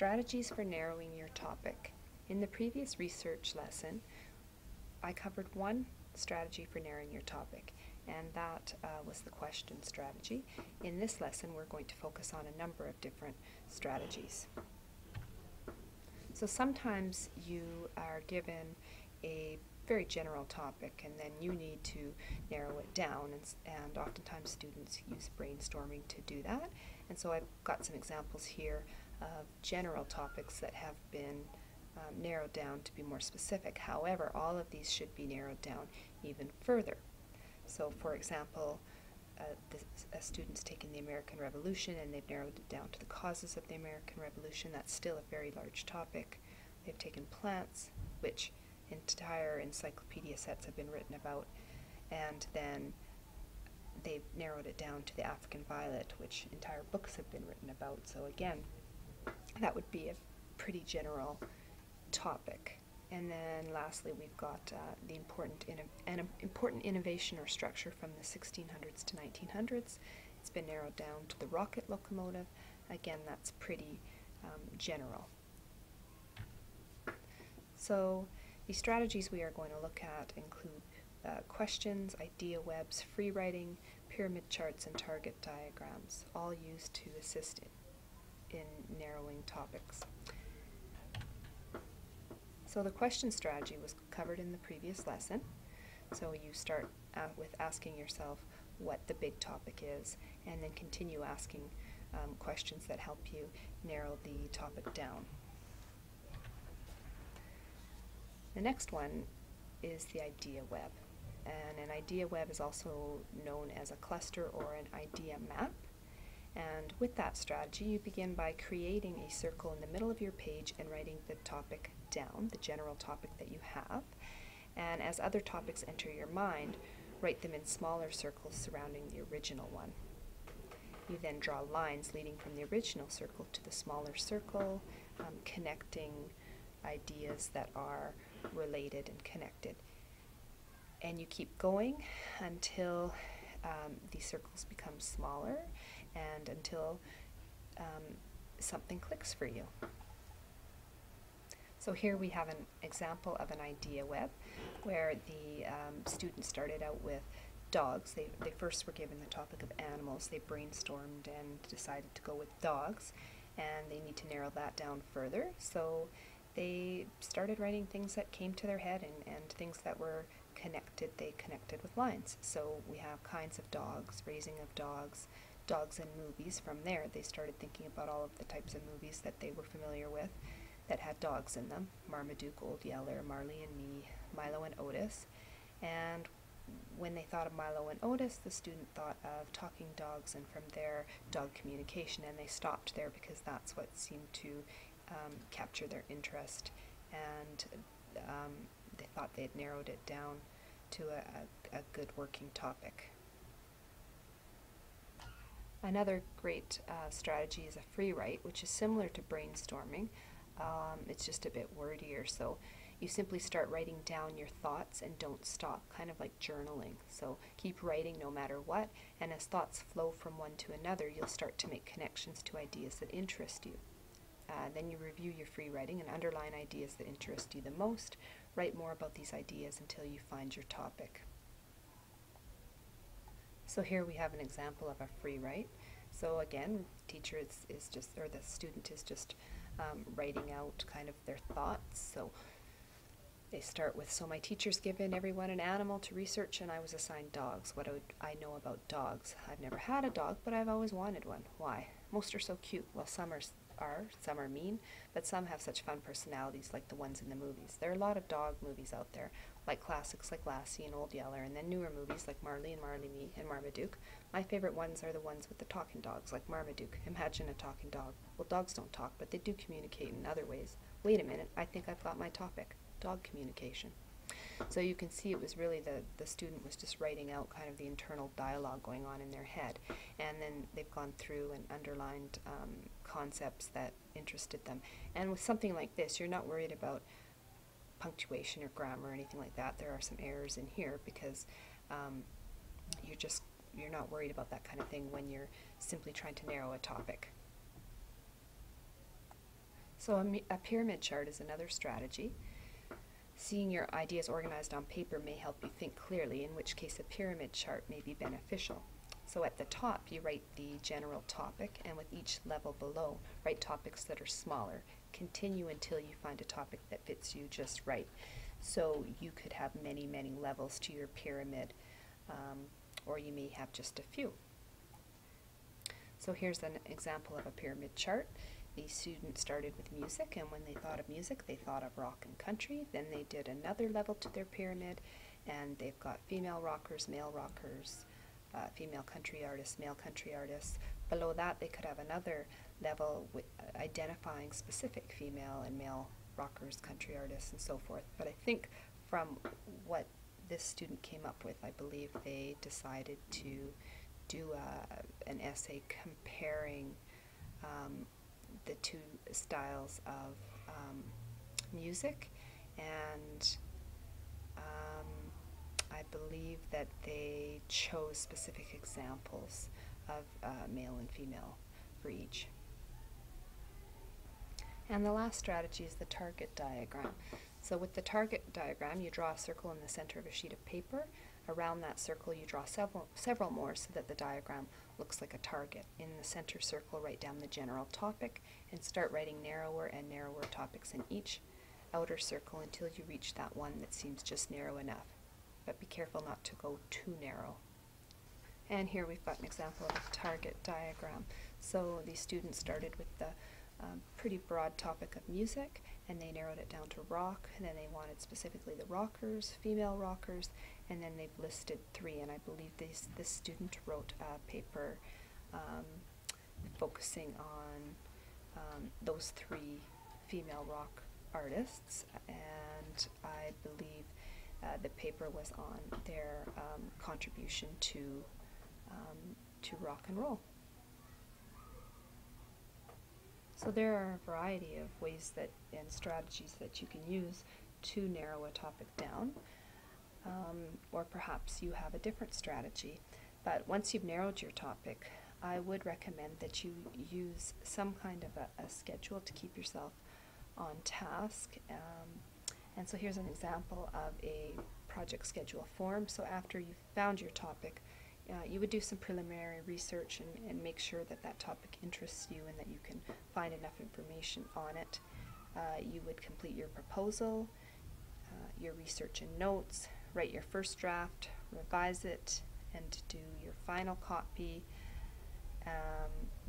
Strategies for narrowing your topic. In the previous research lesson, I covered one strategy for narrowing your topic, and that was the question strategy. In this lesson, we're going to focus on a number of different strategies. So sometimes you are given a very general topic, and then you need to narrow it down, and oftentimes students use brainstorming to do that. And so I've got some examples here of general topics that have been narrowed down to be more specific. However, all of these should be narrowed down even further. So for example, a student's taken the American Revolution and they've narrowed it down to the causes of the American Revolution. That's still a very large topic. They've taken plants, which entire encyclopedia sets have been written about, and then they've narrowed it down to the African violet, which entire books have been written about. So again, that would be a pretty general topic. And then lastly, we've got the important innovation or structure from the 1600s to 1900s. It's been narrowed down to the rocket locomotive. Again, that's pretty general. So the strategies we are going to look at include questions, idea webs, free writing, pyramid charts, and target diagrams, all used to assist in narrowing topics. So the question strategy was covered in the previous lesson. So you start with asking yourself what the big topic is, and then continue asking questions that help you narrow the topic down. The next one is the idea web. And an idea web is also known as a cluster or an idea map. And with that strategy, you begin by creating a circle in the middle of your page and writing the topic down, the general topic that you have. And as other topics enter your mind, write them in smaller circles surrounding the original one. You then draw lines leading from the original circle to the smaller circle, connecting ideas that are related and connected. And you keep going until these circles become smaller and until something clicks for you. So here we have an example of an idea web where the students started out with dogs. They first were given the topic of animals. They brainstormed and decided to go with dogs, and they need to narrow that down further. So they started writing things that came to their head and things that were connected. They connected with lines. So we have kinds of dogs, raising of dogs, dogs in movies. From there, they started thinking about all of the types of movies that they were familiar with that had dogs in them: Marmaduke, Old Yeller, Marley and Me, Milo and Otis. And when they thought of Milo and Otis, the student thought of talking dogs, and from there, dog communication, and they stopped there because that's what seemed to capture their interest, and they thought they had narrowed it down to a good working topic. Another great strategy is a free write, which is similar to brainstorming. It's just a bit wordier. So you simply start writing down your thoughts and don't stop, kind of like journaling. So keep writing no matter what, and as thoughts flow from one to another, you'll start to make connections to ideas that interest you. Then you review your free writing and underline ideas that interest you the most. Write more about these ideas until you find your topic. So here we have an example of a free write. So again, teacher is just, or the student is just writing out kind of their thoughts. So they start with, so my teacher's given everyone an animal to research and I was assigned dogs. What do I know about dogs? I've never had a dog, but I've always wanted one. Why? Most are so cute. Well, some are mean, but some have such fun personalities like the ones in the movies. There are a lot of dog movies out there, like classics like Lassie and Old Yeller, and then newer movies like Marley and Marley Me and Marmaduke. My favorite ones are the ones with the talking dogs, like Marmaduke. Imagine a talking dog. Well, dogs don't talk, but they do communicate in other ways. Wait a minute, I think I've got my topic: dog communication. So you can see it was really the student was just writing out kind of the internal dialogue going on in their head, and then they've gone through and underlined concepts that interested them. And with something like this, you're not worried about punctuation or grammar or anything like that. There are some errors in here because you're not worried about that kind of thing when you're simply trying to narrow a topic. So a pyramid chart is another strategy. Seeing your ideas organized on paper may help you think clearly, in which case a pyramid chart may be beneficial. So at the top, you write the general topic, and with each level below, write topics that are smaller. Continue until you find a topic that fits you just right. So you could have many, many levels to your pyramid, or you may have just a few. So here's an example of a pyramid chart. The students started with music, and when they thought of music, they thought of rock and country. Then they did another level to their pyramid, and they've got female rockers, male rockers, female country artists, male country artists. Below that, they could have another level with identifying specific female and male rockers, country artists, and so forth. But I think from what this student came up with, I believe they decided to do an essay comparing the two styles of music, and I believe that they chose specific examples of male and female for each. And the last strategy is the target diagram. So with the target diagram, you draw a circle in the center of a sheet of paper. Around that circle, you draw several more so that the diagram looks like a target. In the center circle, write down the general topic and start writing narrower and narrower topics in each outer circle until you reach that one that seems just narrow enough. But be careful not to go too narrow. And here we've got an example of a target diagram. So the students started with the pretty broad topic of music, and they narrowed it down to rock, and then they wanted specifically the rockers, female rockers, and then they've listed 3, and I believe this student wrote a paper focusing on those 3 female rock artists, and I believe the paper was on their contribution to rock and roll. So there are a variety of ways and strategies that you can use to narrow a topic down, or perhaps you have a different strategy. But once you've narrowed your topic, I would recommend that you use some kind of a schedule to keep yourself on task. And so here's an example of a project schedule form. So after you've found your topic, you would do some preliminary research and make sure that that topic interests you and that you can find enough information on it. You would complete your proposal, your research and notes, write your first draft, revise it, and do your final copy.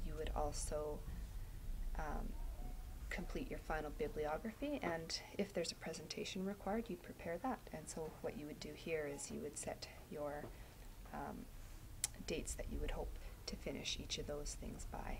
You would also complete your final bibliography, and if there's a presentation required, you'd prepare that. And so what you would do here is you would set your dates that you would hope to finish each of those things by.